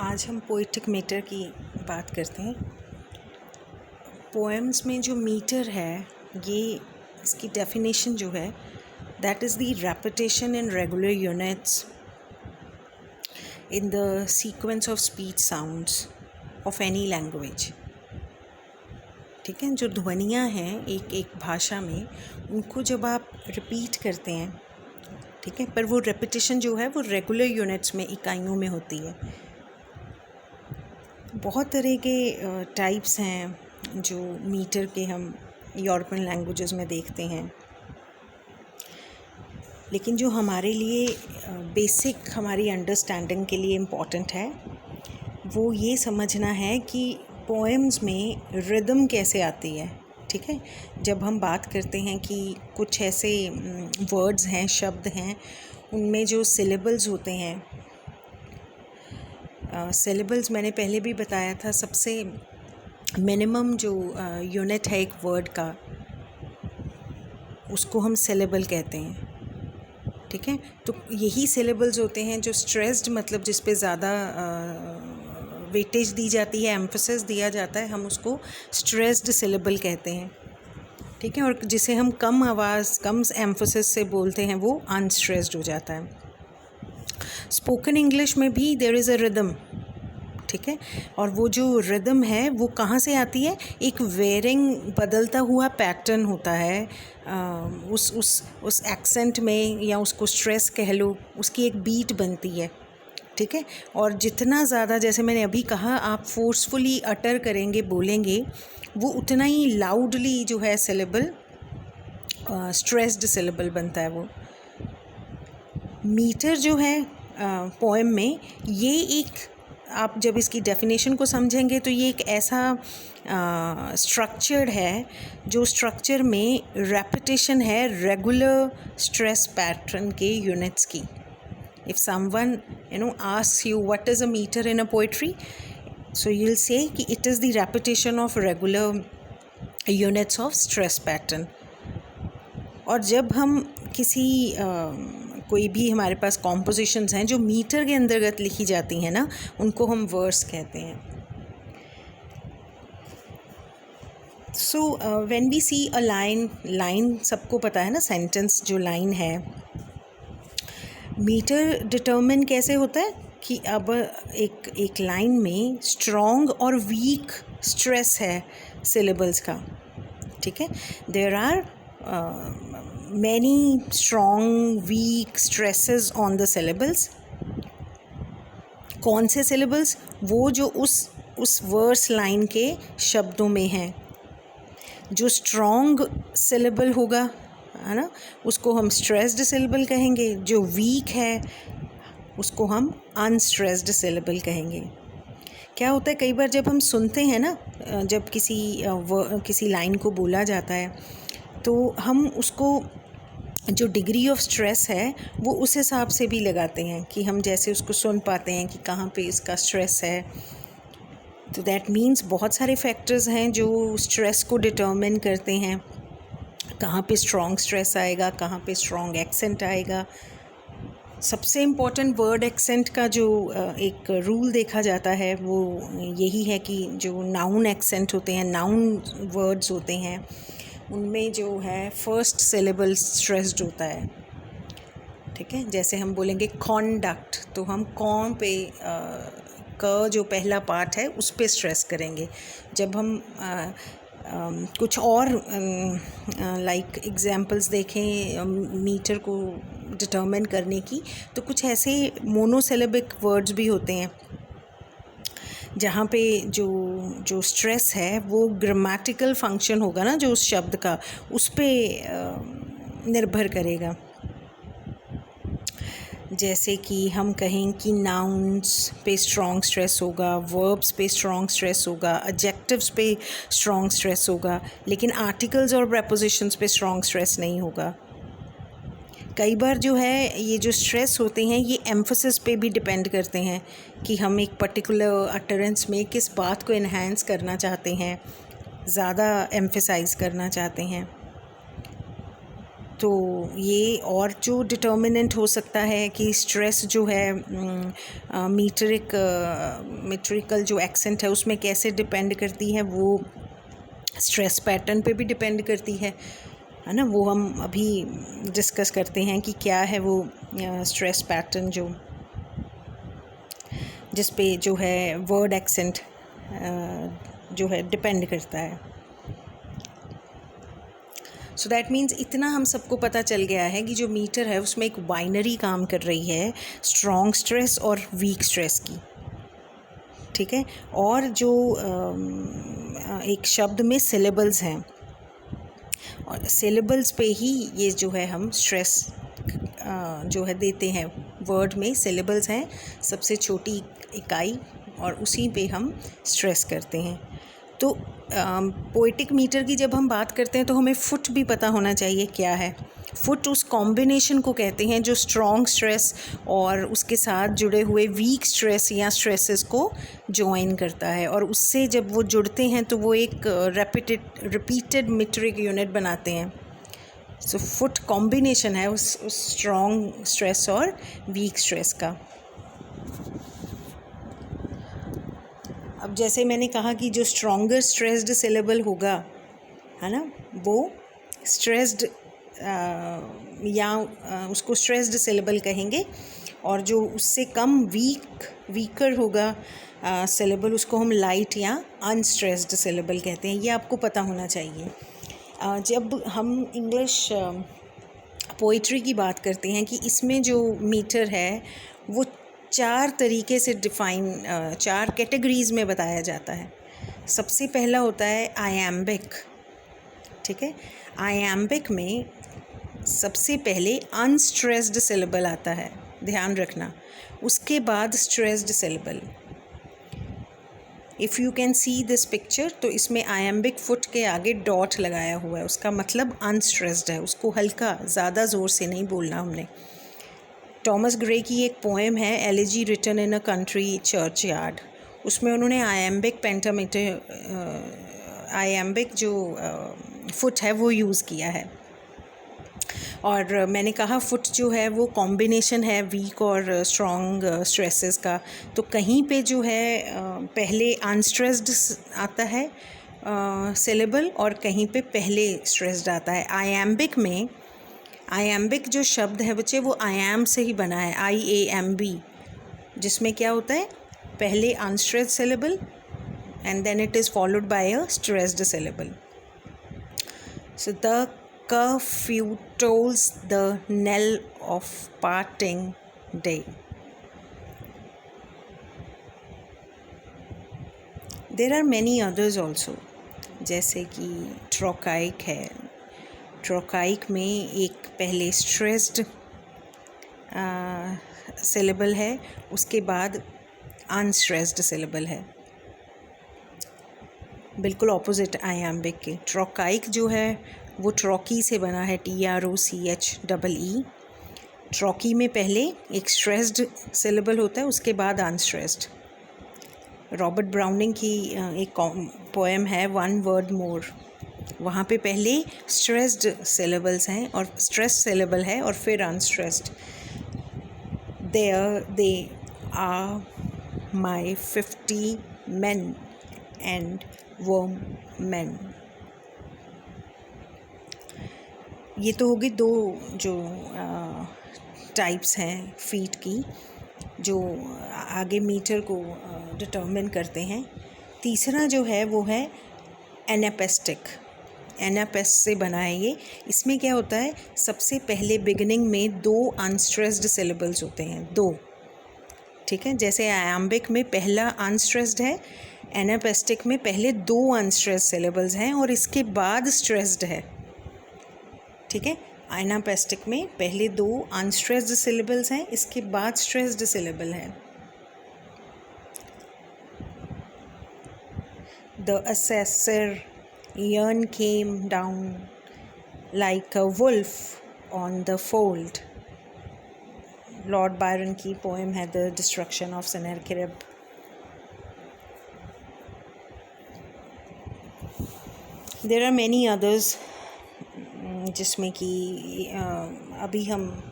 आज हम poetic metre की बात करते हैं। पोएम्स में जो मीटर है, ये इसकी डेफिनेशन जो है, that is the repetition in regular units in the sequence of speech sounds of any language. ठीक है, जो ध्वनियाँ हैं एक एक भाषा में, उनको जब आप रिपीट करते हैं, ठीक है, पर वो रेपिटेशन जो है वो रेगुलर यूनिट्स में, इकाइयों में होती है। बहुत तरह के टाइप्स हैं जो मीटर के हम यूरोपियन लैंग्वेजेस में देखते हैं, लेकिन जो हमारे लिए बेसिक हमारी अंडरस्टैंडिंग के लिए इम्पॉर्टेंट है वो ये समझना है कि पोएम्स में रिदम कैसे आती है। ठीक है, जब हम बात करते हैं कि कुछ ऐसे वर्ड्स हैं, शब्द हैं, उनमें जो सिलेबल्स होते हैं, सिलेबल्स मैंने पहले भी बताया था, सबसे मिनिमम जो यूनिट है एक वर्ड का, उसको हम सिलेबल कहते हैं। ठीक है, तो यही सिलेबल्स होते हैं जो स्ट्रेस्ड, मतलब जिस पे ज़्यादा वेटेज दी जाती है, एम्फेसिस दिया जाता है, हम उसको स्ट्रेस्ड सिलेबल कहते हैं। ठीक है, और जिसे हम कम आवाज़, कम एम्फेसिस से बोलते हैं, वो अनस्ट्रेस्ड हो जाता है। स्पोकन इंग्लिश में भी देयर इज़ अ रिदम। ठीक है, और वो जो रिदम है वो कहाँ से आती है? एक वेरिंग, बदलता हुआ पैटर्न होता है उस एक्सेंट में, या उसको स्ट्रेस कह लो, उसकी एक बीट बनती है। ठीक है, और जितना ज़्यादा, जैसे मैंने अभी कहा, आप फोर्सफुली अटर करेंगे, बोलेंगे, वो उतना ही लाउडली जो है सिलेबल स्ट्रेस्ड सिलेबल बनता है। वो मीटर जो है पोएम में, ये एक, आप जब इसकी डेफिनेशन को समझेंगे तो ये एक ऐसा स्ट्रक्चर्ड है जो स्ट्रक्चर में रेपिटेशन है रेगुलर स्ट्रेस पैटर्न के यूनिट्स की। If someone asks you what is a meter in a poetry, so you'll say कि it is the repetition of regular units of stress pattern. और जब हम किसी कोई भी, हमारे पास कॉम्पोजिशंस हैं जो मीटर के अंतर्गत लिखी जाती हैं ना, उनको हम वर्स कहते हैं। So when we see a line सबको पता है ना, सेंटेंस जो लाइन है, मीटर डिटर्मिन कैसे होता है कि अब एक लाइन में स्ट्रॉन्ग और वीक स्ट्रेस है सिलेबल्स का। ठीक है, there are many strong weak stresses on the syllables. कौन से सिलेबल्स? वो जो उस वर्स लाइन के शब्दों में हैं। जो स्ट्रॉन्ग सिलेबल होगा, है ना, उसको हम स्ट्रेस्ड सिलेबल कहेंगे। जो वीक है उसको हम अनस्ट्रेस्ड सिलेबल कहेंगे। क्या होता है, कई बार जब हम सुनते हैं ना, जब किसी लाइन को बोला जाता है, तो हम उसको जो डिग्री ऑफ स्ट्रेस है वो उस हिसाब से भी लगाते हैं कि हम जैसे उसको सुन पाते हैं कि कहाँ पे इसका स्ट्रेस है। तो दैट मीन्स बहुत सारे फैक्टर्स हैं जो स्ट्रेस को डिटर्मिन करते हैं। कहाँ पे स्ट्रॉन्ग स्ट्रेस आएगा, कहाँ पे स्ट्रॉन्ग एक्सेंट आएगा। सबसे इम्पॉर्टेंट वर्ड एक्सेंट का जो एक रूल देखा जाता है वो यही है कि जो नाउन एक्सेंट होते हैं, नाउन वर्ड्स होते हैं, उनमें जो है फर्स्ट सिलेबल स्ट्रेस्ड होता है। ठीक है, जैसे हम बोलेंगे कॉन्डक्ट, तो हम कौन पे क जो पहला पार्ट है उस पे स्ट्रेस करेंगे। जब हम कुछ और लाइक एग्जांपल्स देखें मीटर को डिटर्मिन करने की, तो कुछ ऐसे मोनोसिलेबिक वर्ड्स भी होते हैं जहाँ पे जो स्ट्रेस है वो ग्रामेटिकल फंक्शन होगा ना, जो उस शब्द का, उस पे निर्भर करेगा। जैसे कि हम कहें कि नाउन्स पे स्ट्रॉन्ग स्ट्रेस होगा, वर्ब्स पे स्ट्रॉन्ग स्ट्रेस होगा, एडजेक्टिव्स पे स्ट्रॉन्ग स्ट्रेस होगा, लेकिन आर्टिकल्स और प्रेपोजिशंस पे स्ट्रॉन्ग स्ट्रेस नहीं होगा। कई बार जो है ये जो स्ट्रेस होते हैं ये एम्फेसिस पे भी डिपेंड करते हैं कि हम एक पर्टिकुलर अटरेंस में किस बात को इन्हांस करना चाहते हैं, ज़्यादा एम्फेसाइज करना चाहते हैं। तो ये और जो डिटर्मिनेंट हो सकता है कि स्ट्रेस जो है मीट्रिकल जो एक्सेंट है उसमें कैसे डिपेंड करती है, वो स्ट्रेस पैटर्न पे भी डिपेंड करती है ना। वो हम अभी डिस्कस करते हैं कि क्या है वो स्ट्रेस पैटर्न जो जिस पे जो है वर्ड एक्सेंट जो है डिपेंड करता है। सो दैट मीन्स इतना हम सबको पता चल गया है कि जो मीटर है उसमें एक बाइनरी काम कर रही है, स्ट्रॉन्ग स्ट्रेस और वीक स्ट्रेस की, ठीक है। और जो एक शब्द में सिलेबल्स हैं और सिलेबल्स पे ही ये जो है हम स्ट्रेस जो है देते हैं। वर्ड में सिलेबल्स हैं सबसे छोटी इकाई और उसी पे हम स्ट्रेस करते हैं। तो पोएटिक मीटर की जब हम बात करते हैं तो हमें फुट भी पता होना चाहिए क्या है। फुट उस कॉम्बिनेशन को कहते हैं जो स्ट्रॉन्ग स्ट्रेस और उसके साथ जुड़े हुए वीक स्ट्रेस या स्ट्रेसेस को जॉइन करता है, और उससे जब वो जुड़ते हैं तो वो एक रिपीटेड मीट्रिक यूनिट बनाते हैं। सो फुट कॉम्बिनेशन है उस स्ट्रॉन्ग स्ट्रेस और वीक स्ट्रेस का। अब जैसे मैंने कहा कि जो स्ट्रॉन्गर स्ट्रेस्ड सिलेबल होगा, है ना, वो स्ट्रेस्ड या उसको स्ट्रेस्ड सिलेबल कहेंगे, और जो उससे कम वीकर होगा सिलेबल उसको हम लाइट या अनस्ट्रेस्ड सिलेबल कहते हैं। ये आपको पता होना चाहिए। जब हम इंग्लिश पोइट्री की बात करते हैं कि इसमें जो मीटर है वो 4 तरीके से डिफ़ाइन 4 कैटेगरीज़ में बताया जाता है। सबसे पहला होता है आयैम्बिक, ठीक है। आयैम्बिक में सबसे पहले अनस्ट्रेस्ड सिलेबल आता है, ध्यान रखना। उसके बाद stressed syllable. If you can see this picture, तो इसमें आयैम्बिक फुट के आगे डॉट लगाया हुआ है, उसका मतलब अनस्ट्रेस्ड है, उसको हल्का, ज़्यादा ज़ोर से नहीं बोलना हमने। टॉमस ग्रे की एक पोएम है Elegy written in a country churchyard, उसमें उन्होंने आयैम्बिक जो फुट है वो यूज़ किया है। और मैंने कहा फुट जो है वो कॉम्बिनेशन है वीक और स्ट्रॉन्ग स्ट्रेसेस का। तो कहीं पे जो है पहले अनस्ट्रेस्ड आता है सिलेबल और कहीं पे पहले स्ट्रेस्ड आता है। आयैम्बिक जो शब्द है बच्चे वो आयाम से ही बना है, IAMB, जिसमें क्या होता है पहले unstressed syllable and then it is followed by a stressed syllable. So the curfew tolls the knell of parting day. There are many others also, जैसे कि ट्रोकाइक है। ट्रोकाइक में एक पहले स्ट्रेस्ड सिलेबल है, उसके बाद अनस्ट्रेस्ड सिलेबल है, बिल्कुल ऑपोजिट आयैम्बिक के। ट्रोकाइक जो है वो ट्रोकी से बना है, TROCHEE। ट्रोकी में पहले एक स्ट्रेस्ड सिलेबल होता है, उसके बाद अनस्ट्रेस्ड। रॉबर्ट ब्राउनिंग की एक पोएम है वन वर्ड मोर, वहाँ पे पहले स्ट्रेस्ड सिलेबल्स हैं और स्ट्रेस्ड सिलेबल है और फिर unstressed. There they are my 50 men and women। ये तो होगी 2 जो टाइप्स हैं फीट की जो आगे मीटर को डिटर्मिन करते हैं। तीसरा जो है वो है एनापेस्ट से बना है ये। इसमें क्या होता है, सबसे पहले बिगिनिंग में 2 अनस्ट्रेस्ड सिलेबल्स होते हैं, 2, ठीक है। जैसे आयैम्बिक में पहला अनस्ट्रेस्ड है, एनापेस्टिक में पहले 2 अनस्ट्रेस्ड सिलेबल्स हैं और इसके बाद स्ट्रेस्ड है, ठीक है। एनापेस्टिक में पहले 2 अनस्ट्रेस्ड सिलेबल्स हैं, इसके बाद स्ट्रेस्ड सिलेबल है। The assessor Ian came down like a wolf on the fold। Lord Byron की पोएम है the destruction of Sennacherib. There are many others जिसमें कि अभी हम